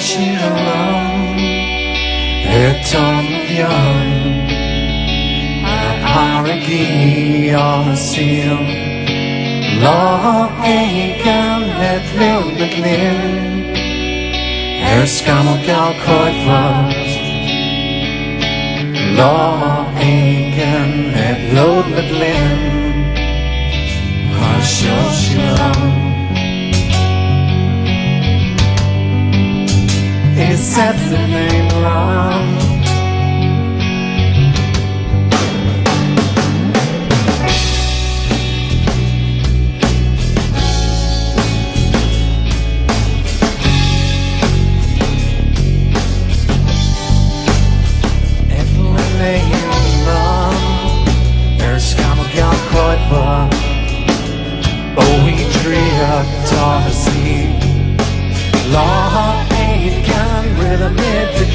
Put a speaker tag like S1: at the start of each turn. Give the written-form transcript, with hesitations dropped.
S1: Shiram, Eton Yon, Haragi on Seal, Law Aiken, Het Lil McLean, Scamel Gal Coifast, Law Aiken, Het Lil McLean, Hashil Shiram. Is that the name wrong? If when they run, there's come a gal coipa. Oh, we dream a Tarzan. Law can rhythm it.